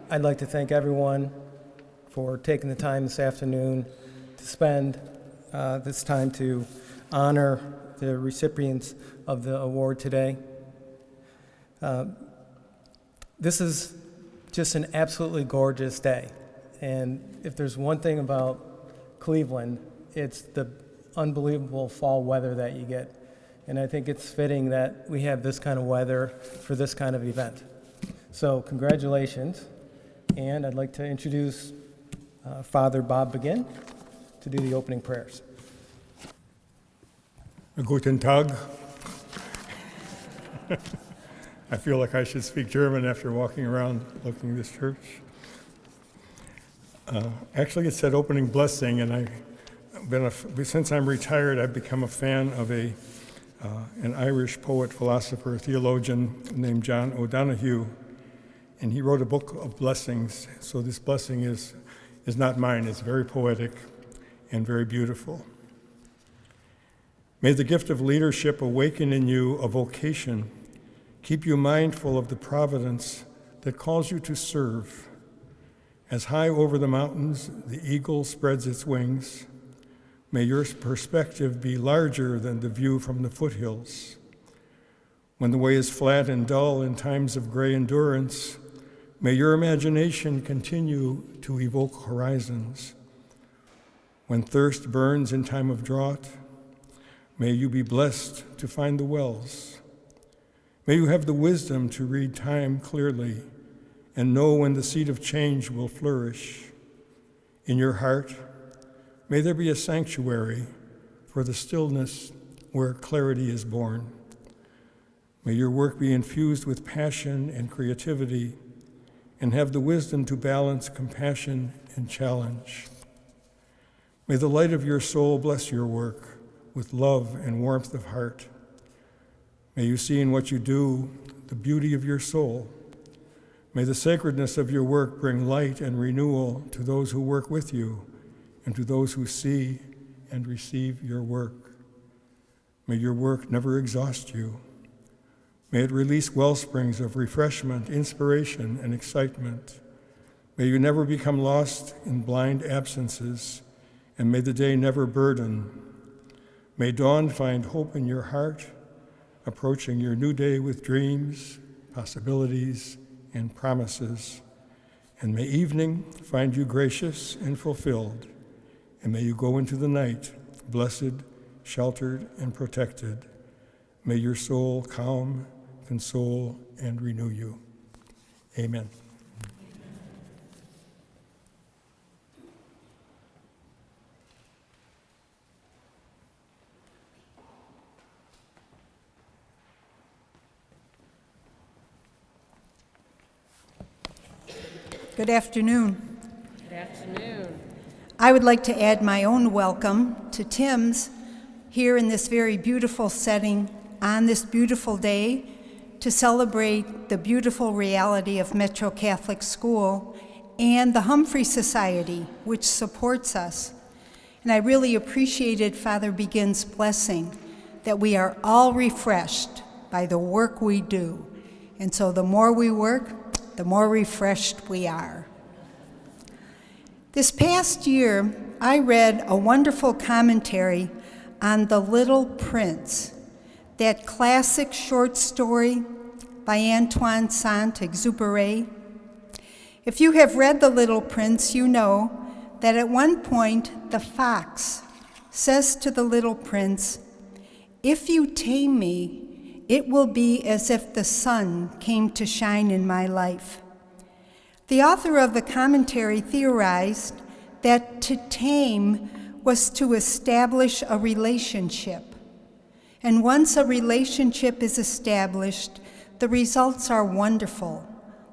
I'd like to thank everyone for taking the time this afternoon to spend this time to honor the recipients of the award today. This is just an absolutely gorgeous day. And if there's one thing about Cleveland, it's the unbelievable fall weather that you get. And I think it's fitting that we have this kind of weather for this kind of event. So congratulations. And I'd like to introduce Father Bob Begin to do the opening prayers. Guten Tag. I feel like I should speak German after walking around looking at this church. Actually, it said opening blessing, and since I'm retired, I've become a fan of an Irish poet, philosopher, theologian named John O'Donohue, and he wrote a book of blessings. So this blessing is not mine. It's very poetic and very beautiful. May the gift of leadership awaken in you a vocation, keep you mindful of the providence that calls you to serve. As high over the mountains the eagle spreads its wings, may your perspective be larger than the view from the foothills. When the way is flat and dull in times of gray endurance, may your imagination continue to evoke horizons. When thirst burns in time of drought, may you be blessed to find the wells. May you have the wisdom to read time clearly and know when the seed of change will flourish. In your heart, may there be a sanctuary for the stillness where clarity is born. May your work be infused with passion and creativity and have the wisdom to balance compassion and challenge. May the light of your soul bless your work with love and warmth of heart. May you see in what you do the beauty of your soul. May the sacredness of your work bring light and renewal to those who work with you and to those who see and receive your work. May your work never exhaust you. May it release well springs of refreshment, inspiration, and excitement. May you never become lost in blind absences, and may the day never burden. May dawn find hope in your heart, approaching your new day with dreams, possibilities, and promises. And may evening find you gracious and fulfilled, and may you go into the night blessed, sheltered, and protected. May your soul calm, console, and renew you. Amen. Good afternoon. Good afternoon. I would like to add my own welcome to Tim's here in this very beautiful setting on this beautiful day to celebrate the beautiful reality of Metro Catholic School and the Humphrey Society, which supports us. And I really appreciated Father Begin's blessing that we are all refreshed by the work we do. And so the more we work, the more refreshed we are. This past year, I read a wonderful commentary on The Little Prince, that classic short story by Antoine Saint-Exupéry. If you have read The Little Prince, you know that at one point the fox says to the little prince, "If you tame me, it will be as if the sun came to shine in my life." The author of the commentary theorized that to tame was to establish a relationship. And once a relationship is established, the results are wonderful,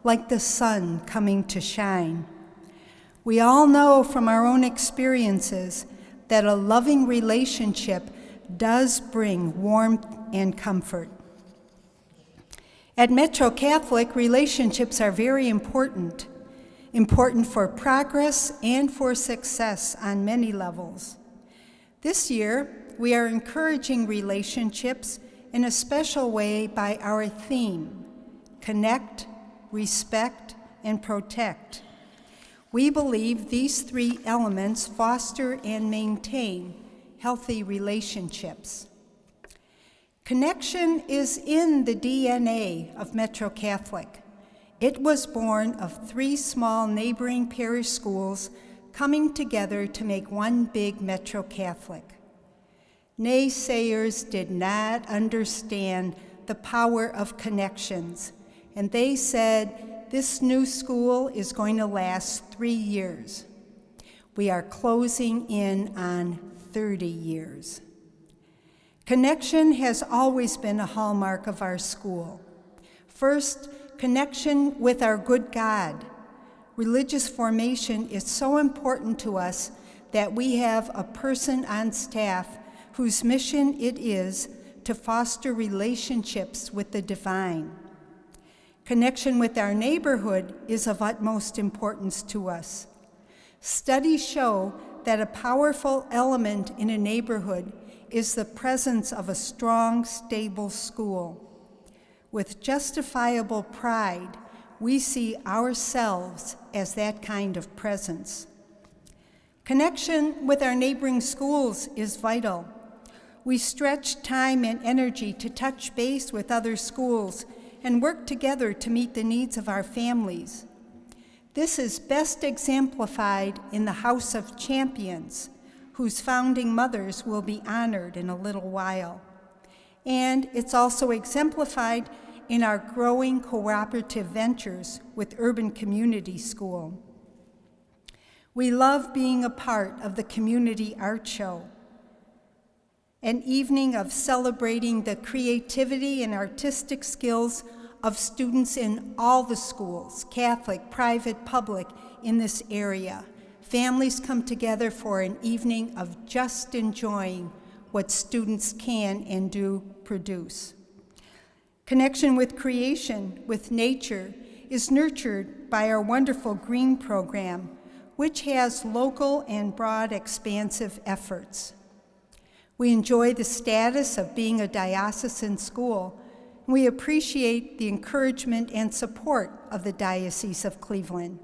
like the sun coming to shine. We all know from our own experiences that a loving relationship does bring warmth and comfort. At Metro Catholic, relationships are very important for progress and for success on many levels. This year, we are encouraging relationships in a special way by our theme, connect, respect, and protect. We believe these three elements foster and maintain healthy relationships. Connection is in the DNA of Metro Catholic. It was born of three small neighboring parish schools coming together to make one big Metro Catholic. Naysayers did not understand the power of connections, and they said, this new school is going to last 3 years. We are closing in on 30 years. Connection has always been a hallmark of our school. First, connection with our good God. Religious formation is so important to us that we have a person on staff whose mission it is to foster relationships with the divine. Connection with our neighborhood is of utmost importance to us. Studies show that a powerful element in a neighborhood is the presence of a strong, stable school. With justifiable pride, we see ourselves as that kind of presence. Connection with our neighboring schools is vital. We stretch time and energy to touch base with other schools and work together to meet the needs of our families. This is best exemplified in the House of Champions, whose founding mothers will be honored in a little while. And it's also exemplified in our growing cooperative ventures with Urban Community School. We love being a part of the Community Art Show, an evening of celebrating the creativity and artistic skills of students in all the schools, Catholic, private, public, in this area. Families come together for an evening of just enjoying what students can and do produce. Connection with creation, with nature, is nurtured by our wonderful Green program, which has local and broad expansive efforts. We enjoy the status of being a diocesan school. We appreciate the encouragement and support of the Diocese of Cleveland.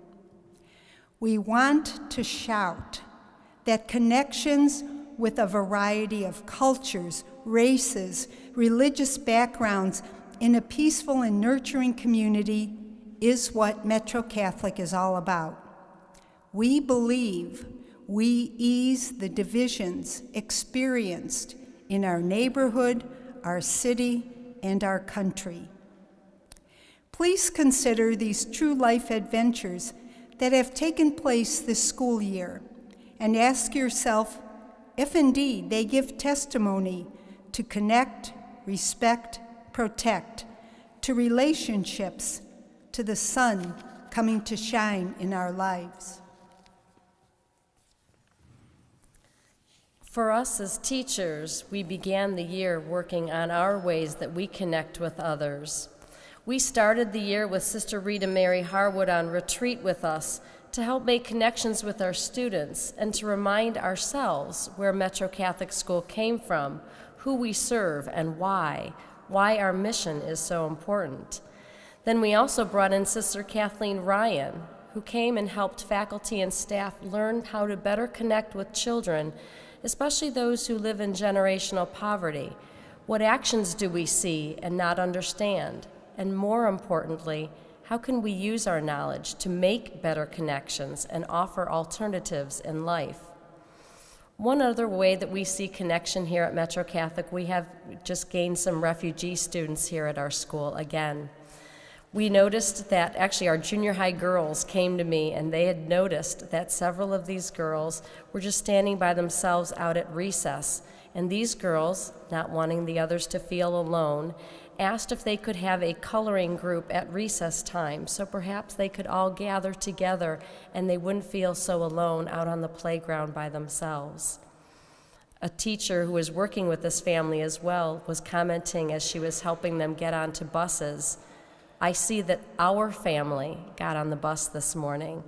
We want to shout that connections with a variety of cultures, races, religious backgrounds in a peaceful and nurturing community is what Metro Catholic is all about. We believe we ease the divisions experienced in our neighborhood, our city, and our country. Please consider these true life adventures that have taken place this school year and ask yourself if indeed they give testimony to connect, respect, protect, to relationships, to the sun coming to shine in our lives. For us as teachers, we began the year working on our ways that we connect with others. We started the year with Sister Rita Mary Harwood on retreat with us to help make connections with our students and to remind ourselves where Metro Catholic School came from, who we serve, and why our mission is so important. Then we also brought in Sister Kathleen Ryan, who came and helped faculty and staff learn how to better connect with children, especially those who live in generational poverty. What actions do we see and not understand? And more importantly, how can we use our knowledge to make better connections and offer alternatives in life? One other way that we see connection here at Metro Catholic, we have just gained some refugee students here at our school again. We noticed that actually our junior high girls came to me and they had noticed that several of these girls were just standing by themselves out at recess. And these girls, not wanting the others to feel alone, asked if they could have a coloring group at recess time so perhaps they could all gather together and they wouldn't feel so alone out on the playground by themselves. A teacher who was working with this family as well was commenting as she was helping them get onto buses, I see that our family got on the bus this morning.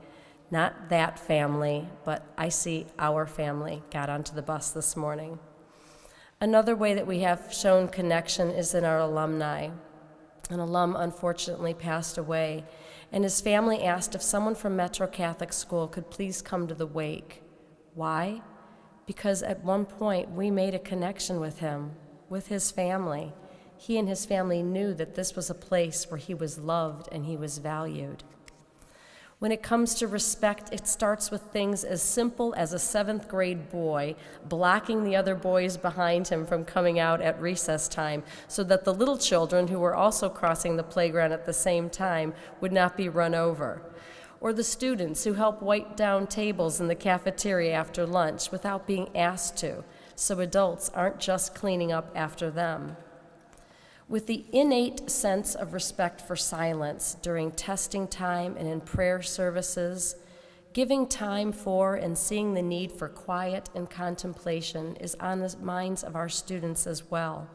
Not that family, but I see our family got onto the bus this morning. Another way that we have shown connection is in our alumni. An alum unfortunately passed away, and his family asked if someone from Metro Catholic School could please come to the wake. Why? Because at one point we made a connection with him, with his family. He and his family knew that this was a place where he was loved and he was valued. When it comes to respect, it starts with things as simple as a 7th grade boy blocking the other boys behind him from coming out at recess time so that the little children who were also crossing the playground at the same time would not be run over. Or the students who help wipe down tables in the cafeteria after lunch without being asked to, so adults aren't just cleaning up after them. With the innate sense of respect for silence during testing time and in prayer services, giving time for and seeing the need for quiet and contemplation is on the minds of our students as well.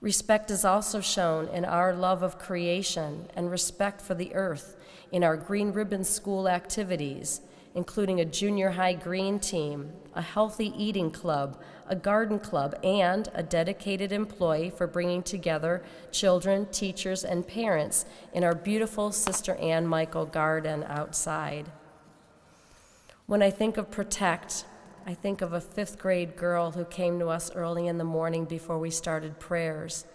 Respect is also shown in our love of creation and respect for the earth in our Green Ribbon School activities, including a junior high green team, a healthy eating club, a garden club, and a dedicated employee for bringing together children, teachers, and parents in our beautiful Sister Ann Michael garden outside. When I think of protect, I think of a 5th grade girl who came to us early in the morning before we started prayers,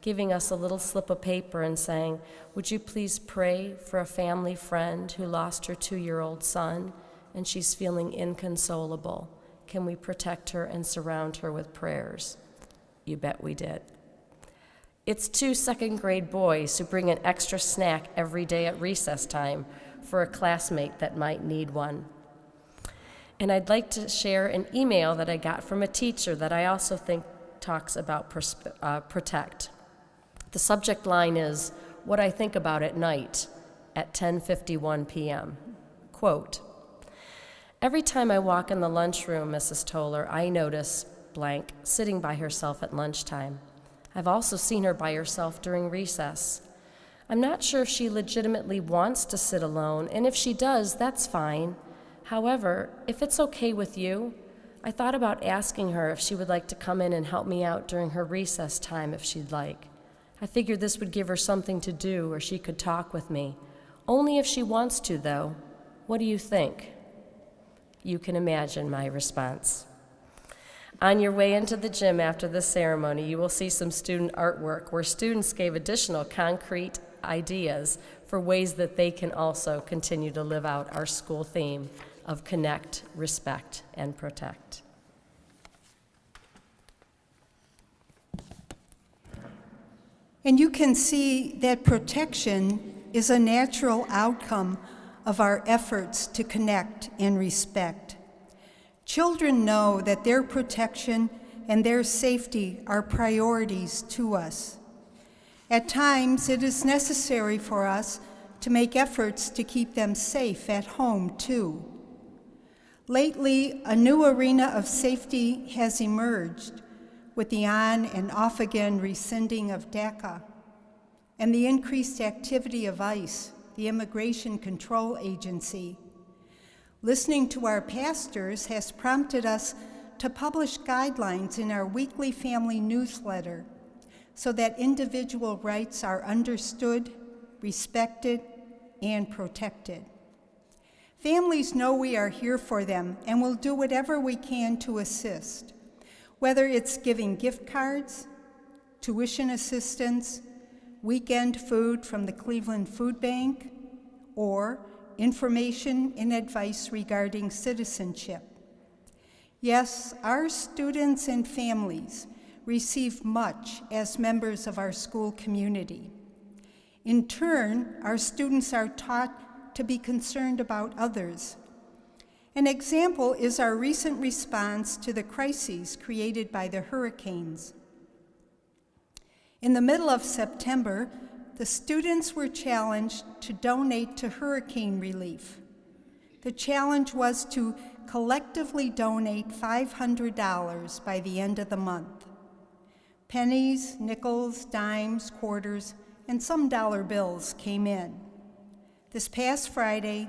giving us a little slip of paper and saying, "Would you please pray for a family friend who lost her 2-year-old son, and she's feeling inconsolable. Can we protect her and surround her with prayers?" You bet we did. It's 2 2nd grade boys who bring an extra snack every day at recess time for a classmate that might need one. And I'd like to share an email that I got from a teacher that I also think talks about protect. The subject line is, "What I think about at night," at 10:51 p.m. Quote, "Every time I walk in the lunchroom, Mrs. Toller, I notice blank sitting by herself at lunchtime. I've also seen her by herself during recess. I'm not sure if she legitimately wants to sit alone, and if she does, that's fine. However, if it's okay with you, I thought about asking her if she would like to come in and help me out during her recess time if she'd like. I figured this would give her something to do or she could talk with me. Only if she wants to, though. What do you think?" You can imagine my response. On your way into the gym after the ceremony, you will see some student artwork where students gave additional concrete ideas for ways that they can also continue to live out our school theme of connect, respect, and protect. And you can see that protection is a natural outcome of our efforts to connect and respect. Children know that their protection and their safety are priorities to us. At times, it is necessary for us to make efforts to keep them safe at home, too. Lately, a new arena of safety has emerged with the on and off again rescinding of DACA and the increased activity of ICE, the Immigration Control Agency. Listening to our pastors has prompted us to publish guidelines in our weekly family newsletter so that individual rights are understood, respected, and protected. Families know we are here for them and will do whatever we can to assist, whether it's giving gift cards, tuition assistance, weekend food from the Cleveland Food Bank, or information and advice regarding citizenship. Yes, our students and families receive much as members of our school community. In turn, our students are taught to be concerned about others. An example is our recent response to the crises created by the hurricanes. In the middle of September, the students were challenged to donate to hurricane relief. The challenge was to collectively donate $500 by the end of the month. Pennies, nickels, dimes, quarters, and some dollar bills came in. This past Friday,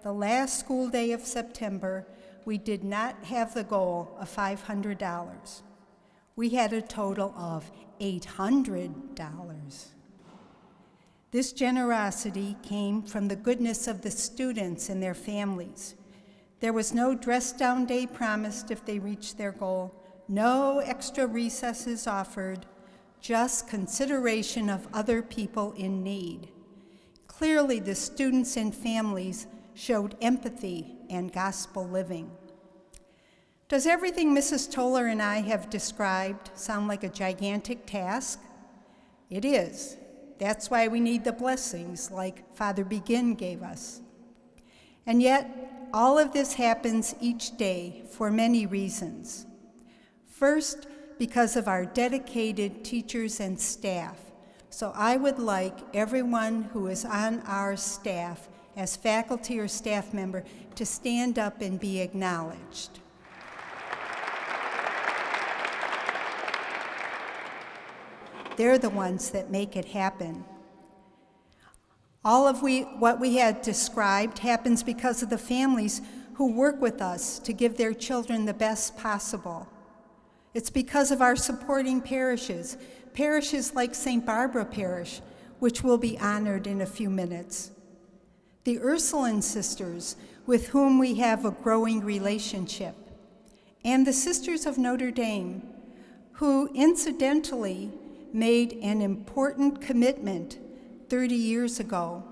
the last school day of September, we did not have the goal of $500. We had a total of $800. This generosity came from the goodness of the students and their families. There was no dress-down day promised if they reached their goal, no extra recesses offered, just consideration of other people in need. Clearly, the students and families showed empathy and gospel living. Does everything Mrs. Toller and I have described sound like a gigantic task? It is. That's why we need the blessings like Father Begin gave us. And yet, all of this happens each day for many reasons. First, because of our dedicated teachers and staff. So I would like everyone who is on our staff as faculty or staff member to stand up and be acknowledged. They're the ones that make it happen. All of what we had described happens because of the families who work with us to give their children the best possible. It's because of our supporting parishes like St. Barbara Parish, which will be honored in a few minutes. The Ursuline sisters, with whom we have a growing relationship, and the Sisters of Notre Dame, who incidentally made an important commitment 30 years ago.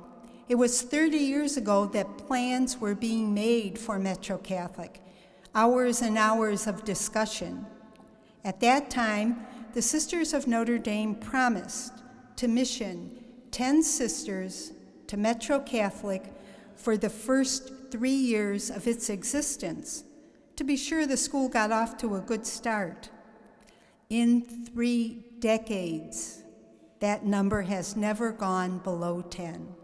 It was 30 years ago that plans were being made for Metro Catholic, hours and hours of discussion. At that time, the Sisters of Notre Dame promised to mission 10 sisters to Metro Catholic for the first 3 years of its existence, to be sure the school got off to a good start. In 3 decades, that number has never gone below 10.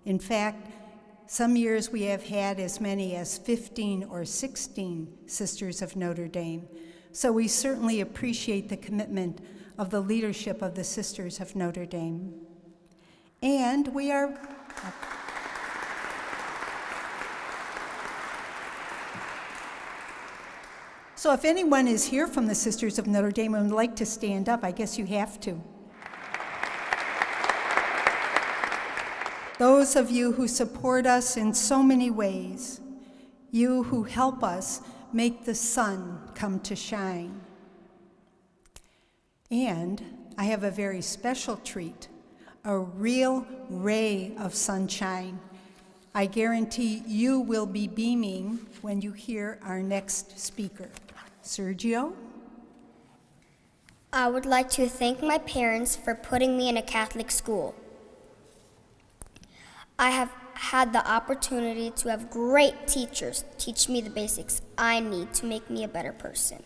In fact, some years we have had as many as 15 or 16 Sisters of Notre Dame. So we certainly appreciate the commitment of the leadership of the Sisters of Notre Dame. And we are... So if anyone is here from the Sisters of Notre Dame and would like to stand up, I guess you have to. Those of you who support us in so many ways, you who help us make the sun come to shine. And I have a very special treat, a real ray of sunshine. I guarantee you will be beaming when you hear our next speaker. Sergio? I would like to thank my parents for putting me in a Catholic school. I have had the opportunity to have great teachers teach me the basics I need to make me a better person.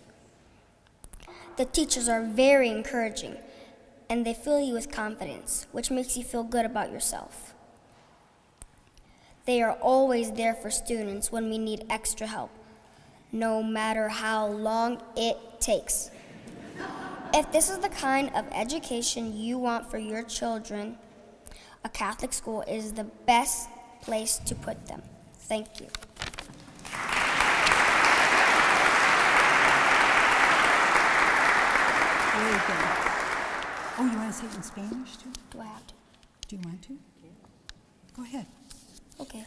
The teachers are very encouraging, and they fill you with confidence, which makes you feel good about yourself. They are always there for students when we need extra help, no matter how long it takes. If this is the kind of education you want for your children, a Catholic school is the best place to put them. Thank you. Very good. Oh, you want to say it in Spanish too? Do I have to? Do you want to? Go ahead. Okay.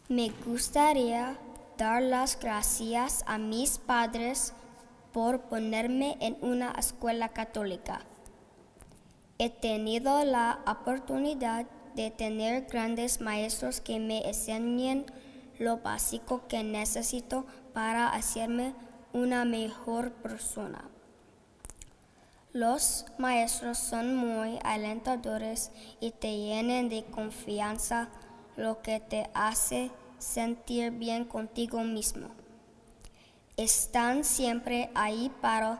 Me gustaría dar las gracias a mis padres por ponerme en una escuela católica. He tenido la oportunidad de tener grandes maestros que me enseñan lo básico que necesito para hacerme una mejor persona. Los maestros son muy alentadores y te llenan de confianza, lo que te hace sentir bien contigo mismo. Están siempre ahí para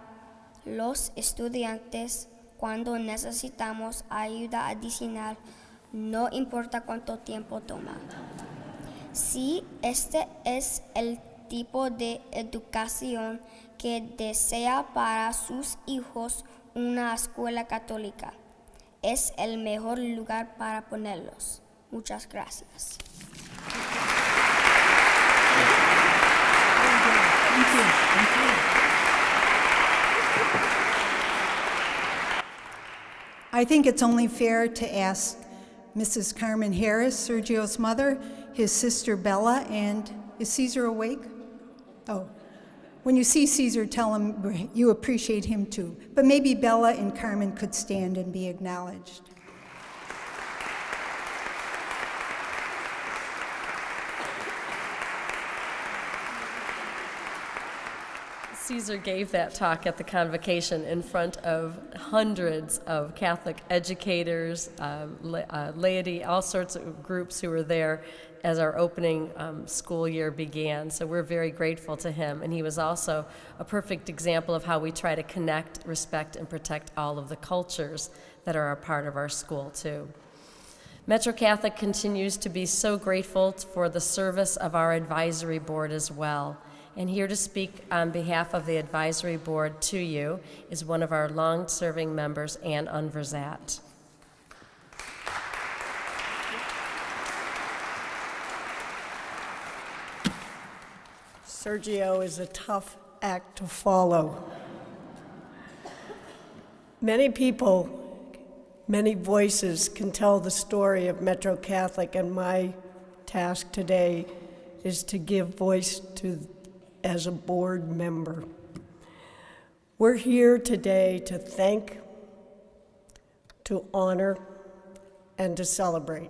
los estudiantes cuando necesitamos ayuda adicional, no importa cuánto tiempo toma. Si este es el tipo de educación que desea para sus hijos una escuela católica, es el mejor lugar para ponerlos. Muchas gracias. I think it's only fair to ask Mrs. Carmen Harris, Sergio's mother, his sister Bella, and is Caesar awake? Oh, when you see Caesar, tell him you appreciate him too. But maybe Bella and Carmen could stand and be acknowledged. Caesar gave that talk at the convocation in front of hundreds of Catholic educators, laity, all sorts of groups who were there as our opening school year began. So we're very grateful to him. And he was also a perfect example of how we try to connect, respect, and protect all of the cultures that are a part of our school, too. Metro Catholic continues to be so grateful for the service of our advisory board as well. And here to speak on behalf of the advisory board to you is one of our long-serving members, Ann Unverzat. Sergio is a tough act to follow. Many people, many voices can tell the story of Metro Catholic, and my task today is to give voice to as a board member. We're here today to thank, to honor, and to celebrate.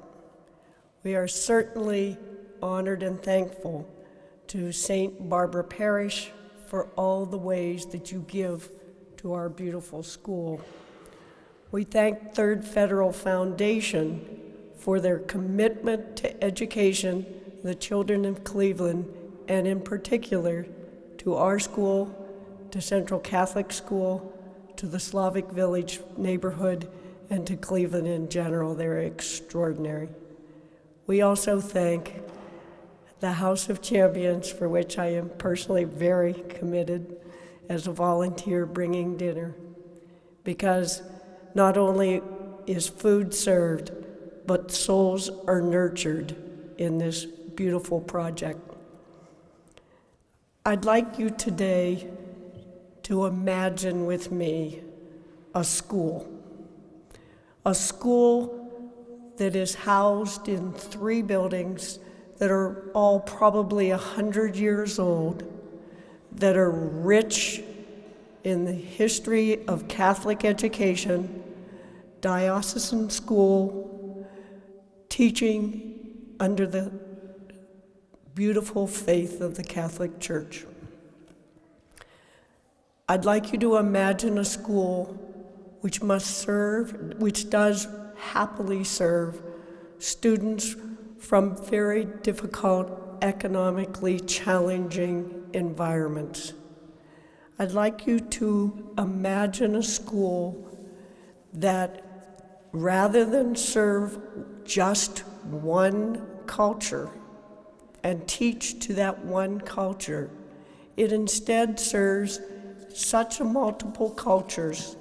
We are certainly honored and thankful to St. Barbara Parish for all the ways that you give to our beautiful school. We thank Third Federal Foundation for their commitment to education, the children of Cleveland, and in particular to our school, to Central Catholic School, to the Slavic Village neighborhood, and to Cleveland in general. They're extraordinary. We also thank the House of Champions, for which I am personally very committed as a volunteer bringing dinner, because not only is food served, but souls are nurtured in this beautiful project. I'd like you today to imagine with me a school that is housed in 3 buildings that are all probably 100 years old, that are rich in the history of Catholic education, diocesan school, teaching under the beautiful faith of the Catholic Church. I'd like you to imagine a school which does happily serve students from very difficult, economically challenging environments. I'd like you to imagine a school that, rather than serve just one culture and teach to that one culture, it instead serves such a multiple cultures.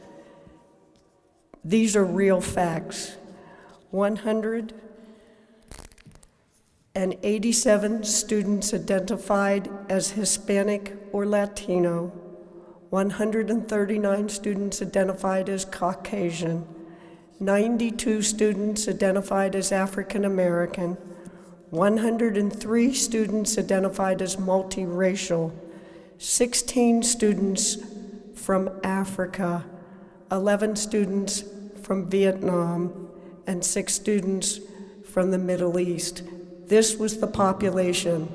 These are real facts. 187 students identified as Hispanic or Latino, 139 students identified as Caucasian, 92 students identified as African American, 103 students identified as multiracial, 16 students from Africa, 11 students from Vietnam, and 6 students from the Middle East. This was the population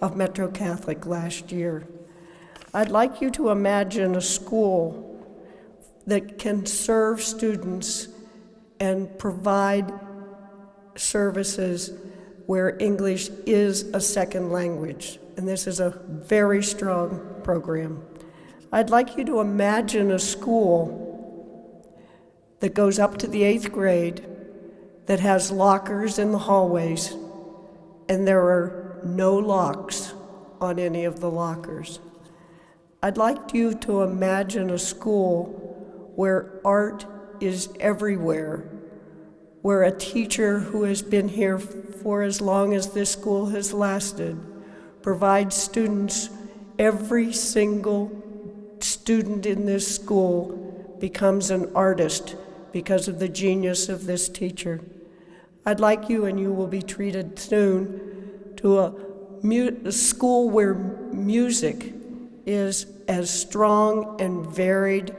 of Metro Catholic last year. I'd like you to imagine a school that can serve students and provide services where English is a second language, and this is a very strong program. I'd like you to imagine a school that goes up to the 8th grade, that has lockers in the hallways, and there are no locks on any of the lockers. I'd like you to imagine a school where art is everywhere, where a teacher who has been here for as long as this school has lasted provides students. Every single student in this school becomes an artist because of the genius of this teacher. I'd like you, and you will be treated soon, to a school where music is as strong and varied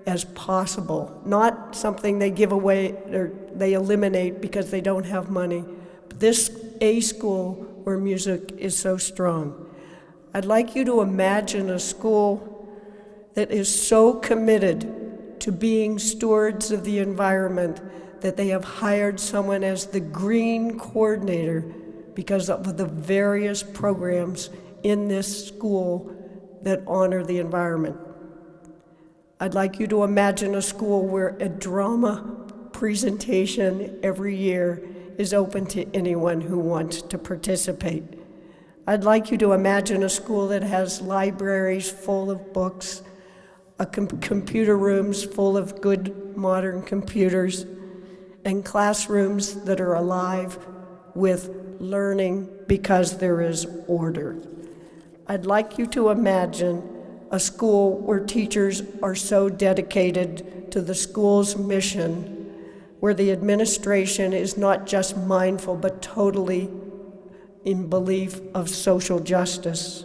as possible. Not something they give away or they eliminate because they don't have money. But this a school where music is so strong. I'd like you to imagine a school that is so committed to being stewards of the environment that they have hired someone as the green coordinator because of the various programs in this school that honor the environment. I'd like you to imagine a school where a drama presentation every year is open to anyone who wants to participate. I'd like you to imagine a school that has libraries full of books, computer rooms full of good modern computers, and classrooms that are alive with learning because there is order. I'd like you to imagine a school where teachers are so dedicated to the school's mission, where the administration is not just mindful but totally in belief of social justice,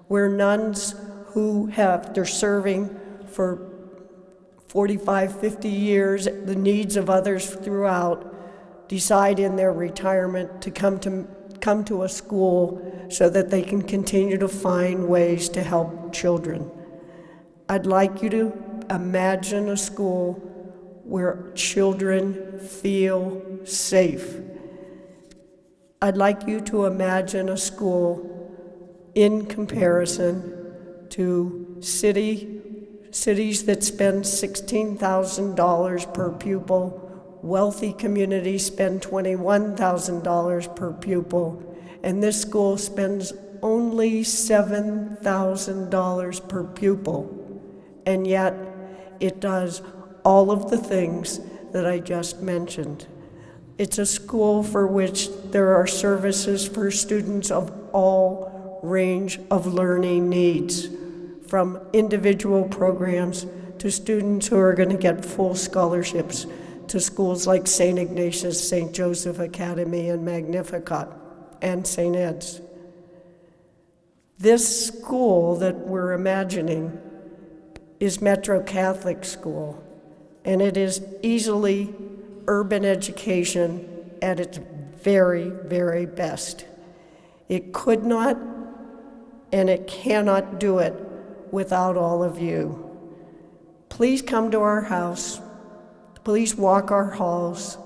where nuns who they're serving for 45, 50 years, the needs of others throughout, decide in their retirement to come to a school so that they can continue to find ways to help children. I'd like you to imagine a school where children feel safe. I'd like you to imagine a school in comparison to cities that spend $16,000 per pupil. Wealthy communities spend $21,000 per pupil, and this school spends only $7,000 per pupil, and yet it does all of the things that I just mentioned. It's a school for which there are services for students of all range of learning needs, from individual programs to students who are going to get full scholarships to schools like St. Ignatius, St. Joseph Academy, and Magnificat, and St. Ed's. This school that we're imagining is Metro Catholic School, and it is easily urban education at its very, very best. It could not and it cannot do it without all of you. Please come to our house. Please walk our halls.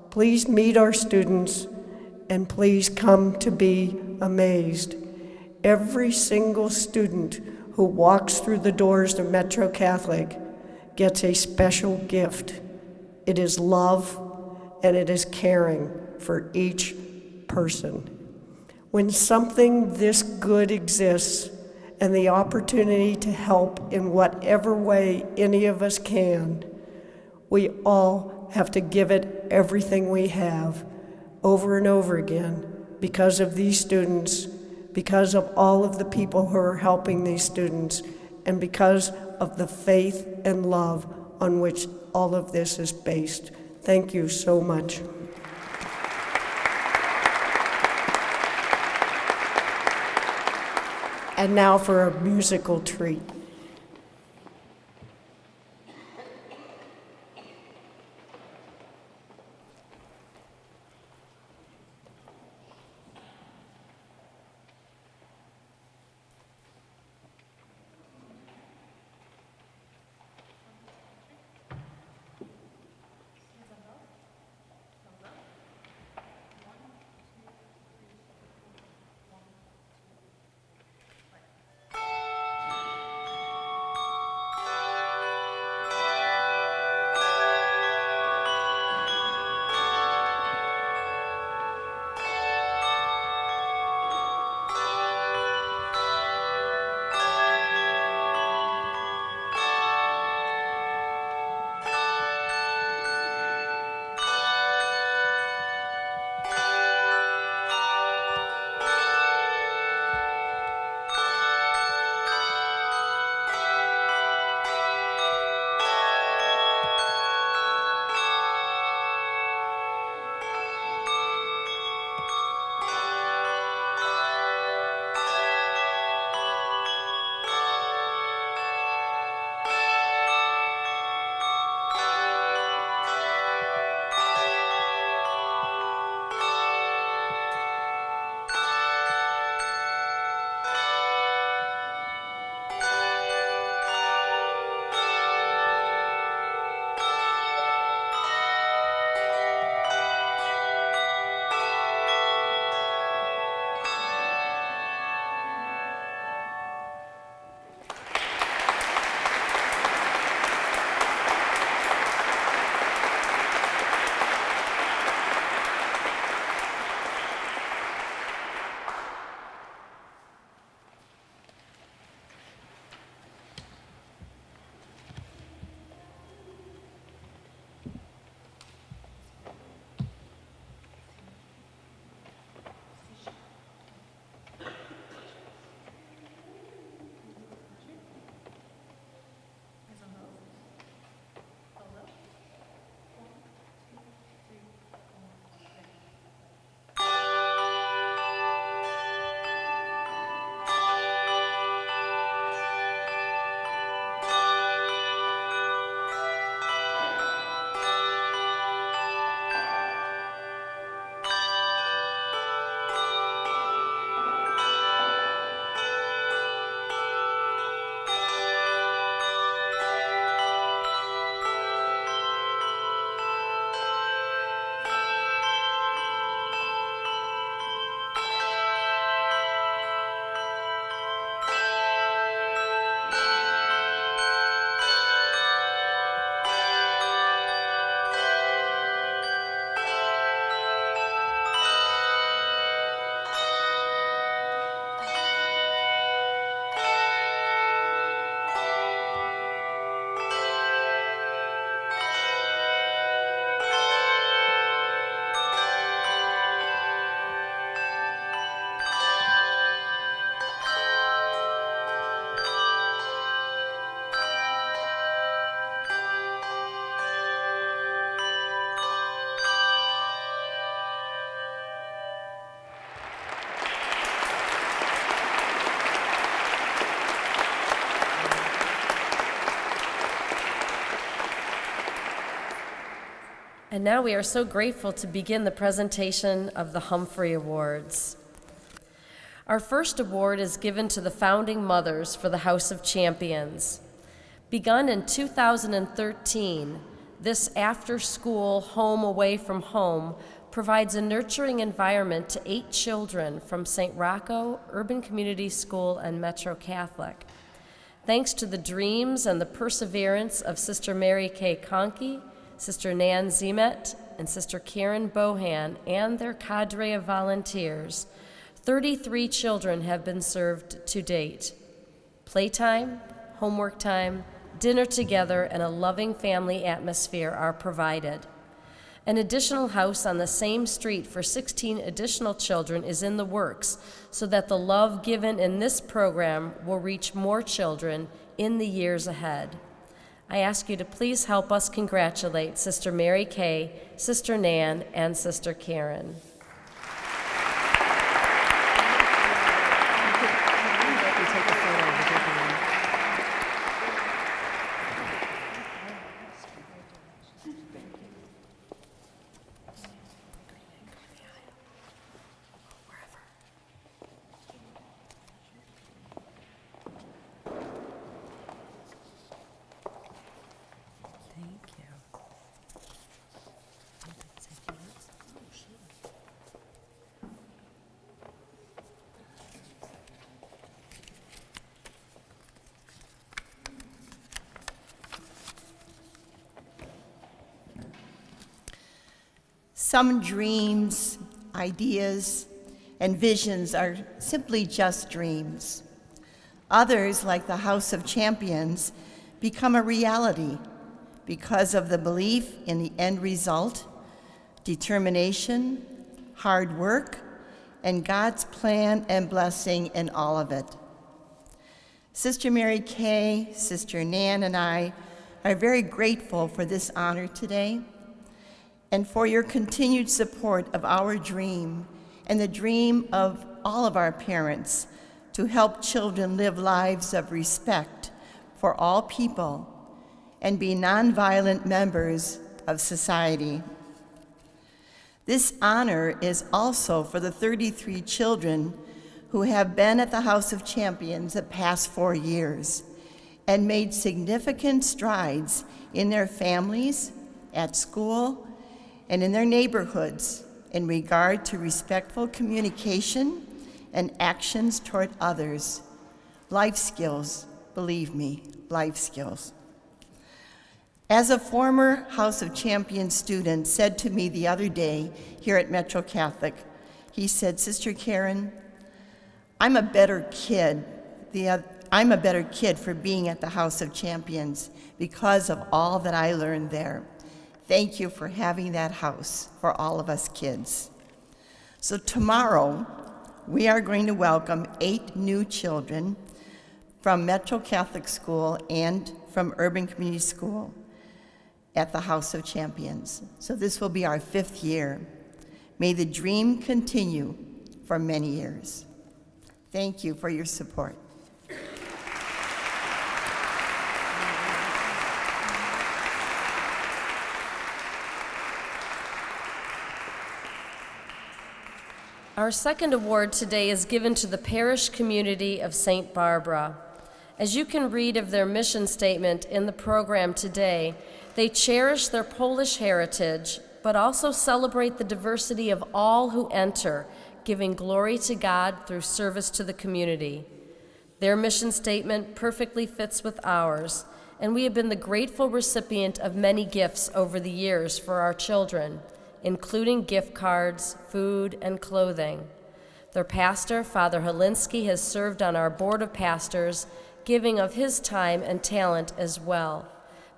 Please meet our students, and please come to be amazed. Every single student who walks through the doors of Metro Catholic gets a special gift. It is love and it is caring for each person. When something this good exists and the opportunity to help in whatever way any of us can, we all have to give it everything we have over and over again because of these students, because of all of the people who are helping these students, and because of the faith and love on which all of this is based. Thank you so much. And now for a musical treat. And now we are so grateful to begin the presentation of the Humphrey Awards. Our first award is given to the founding mothers for the House of Champions. Begun in 2013, this after-school home away from home provides a nurturing environment to 8 children from St. Rocco, Urban Community School, and Metro Catholic. Thanks to the dreams and the perseverance of Sister Mary Kay Conkey, Sister Nan Zemet, and Sister Karen Bohan and their cadre of volunteers, 33 children have been served to date. Playtime, homework time, dinner together, and a loving family atmosphere are provided. An additional house on the same street for 16 additional children is in the works so that the love given in this program will reach more children in the years ahead. I ask you to please help us congratulate Sister Mary Kay, Sister Nan, and Sister Karen. Some dreams, ideas, and visions are simply just dreams. Others, like the House of Champions, become a reality because of the belief in the end result, determination, hard work, and God's plan and blessing in all of it. Sister Mary Kay, Sister Nan, and I are very grateful for this honor today and for your continued support of our dream and the dream of all of our parents to help children live lives of respect for all people and be nonviolent members of society. This honor is also for the 33 children who have been at the House of Champions the past 4 years and made significant strides in their families, at school, and in their neighborhoods in regard to respectful communication and actions toward others. Life skills, believe me, life skills. As a former House of Champions student said to me the other day here at Metro Catholic, he said, "Sister Karen, I'm a better kid for being at the House of Champions because of all that I learned there. Thank you for having that house for all of us kids." So tomorrow, we are going to welcome 8 new children from Metro Catholic School and from Urban Community School at the House of Champions. So this will be our 5th year. May the dream continue for many years. Thank you for your support. Our second award today is given to the parish community of St. Barbara. As you can read of their mission statement in the program today, they cherish their Polish heritage, but also celebrate the diversity of all who enter, giving glory to God through service to the community. Their mission statement perfectly fits with ours, and we have been the grateful recipient of many gifts over the years for our children, including gift cards, food, and clothing. Their pastor, Father Holinsky, has served on our board of pastors, giving of his time and talent as well.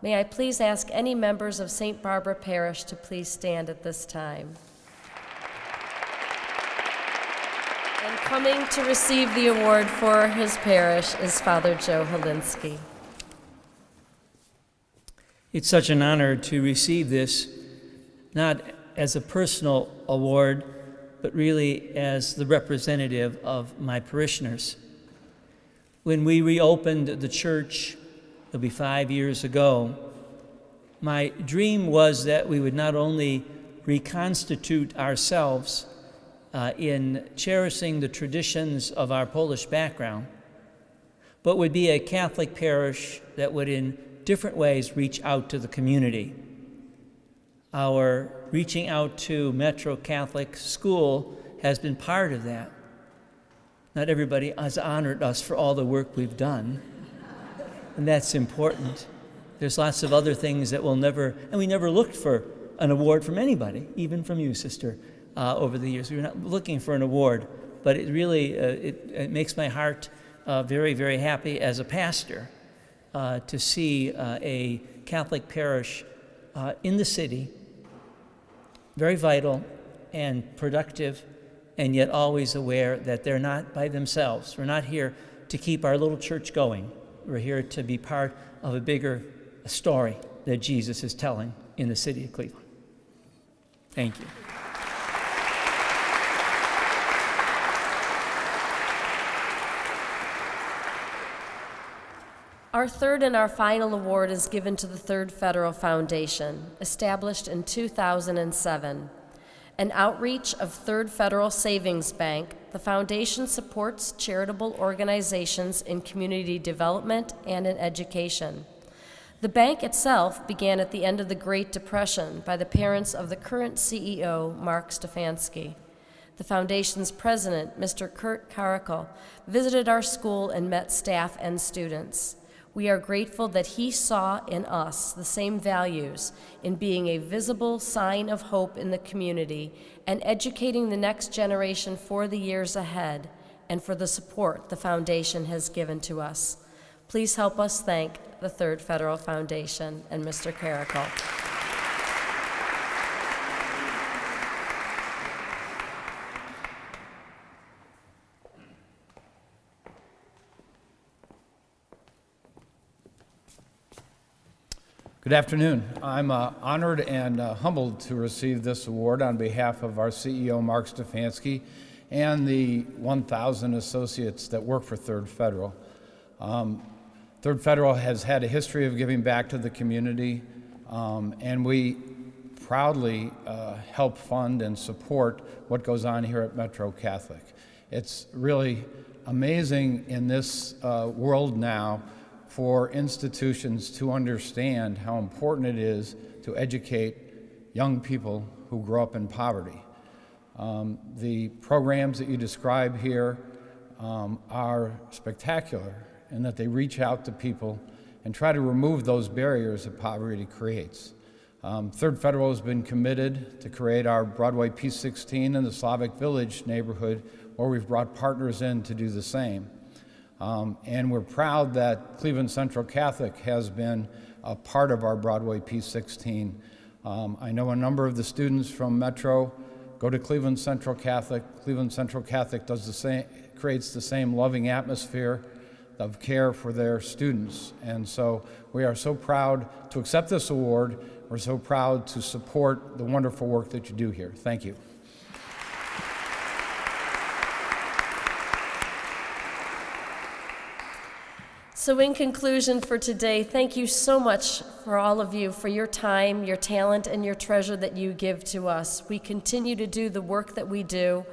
May I please ask any members of St. Barbara Parish to please stand at this time. And coming to receive the award for his parish is Father Joe Holinsky. It's such an honor to receive this, not as a personal award, but really as the representative of my parishioners. When we reopened the church, it'll be 5 years ago, My dream was that we would not only reconstitute ourselves in cherishing the traditions of our Polish background, but would be a Catholic parish that would in different ways reach out to the community. Our reaching out to Metro Catholic School has been part of that. Not everybody has honored us for all the work we've done, and that's important. There's lots of other things that we'll never, and we never looked for an award from anybody, even from you, Sister, over the years. We were not looking for an award, but it really, it makes my heart very, very happy as a pastor to see a Catholic parish in the city, very vital and productive, and yet always aware that they're not by themselves. We're not here to keep our little church going. We're here to be part of a bigger story that Jesus is telling in the city of Cleveland. Thank you. Our third and our final award is given to the Third Federal Foundation, established in 2007. An outreach of Third Federal Savings Bank, the foundation supports charitable organizations in community development and in education. The bank itself began at the end of the Great Depression by the parents of the current CEO, Mark Stefanski. The foundation's president, Mr. Kurt Karakel, visited our school and met staff and students. We are grateful that he saw in us the same values in being a visible sign of hope in the community and educating the next generation for the years ahead and for the support the foundation has given to us. Please help us thank the Third Federal Foundation and Mr. Karakel. Good afternoon. I'm honored and humbled to receive this award on behalf of our CEO, Mark Stefanski, and the 1,000 associates that work for Third Federal. Third Federal has had a history of giving back to the community, and we proudly help fund and support what goes on here at Metro Catholic. It's really amazing in this world now for institutions to understand how important it is to educate young people who grow up in poverty. The programs that you describe here are spectacular in that they reach out to people and try to remove those barriers that poverty creates. Third Federal has been committed to create our Broadway P16 in the Slavic Village neighborhood, where we've brought partners in to do the same. And we're proud that Cleveland Central Catholic has been a part of our Broadway P16. I know a number of the students from Metro go to Cleveland Central Catholic. Cleveland Central Catholic does the same, creates the same loving atmosphere of care for their students. And so we are so proud to accept this award. We're so proud to support the wonderful work that you do here. Thank you. So in conclusion for today, thank you so much for all of you for your time, your talent, and your treasure that you give to us. We continue to do the work that we do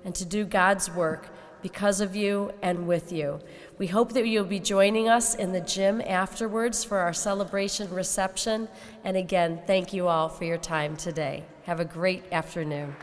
and to do God's work because of you and with you. We hope that you'll be joining us in the gym afterwards for our celebration reception. And again, thank you all for your time today. Have a great afternoon.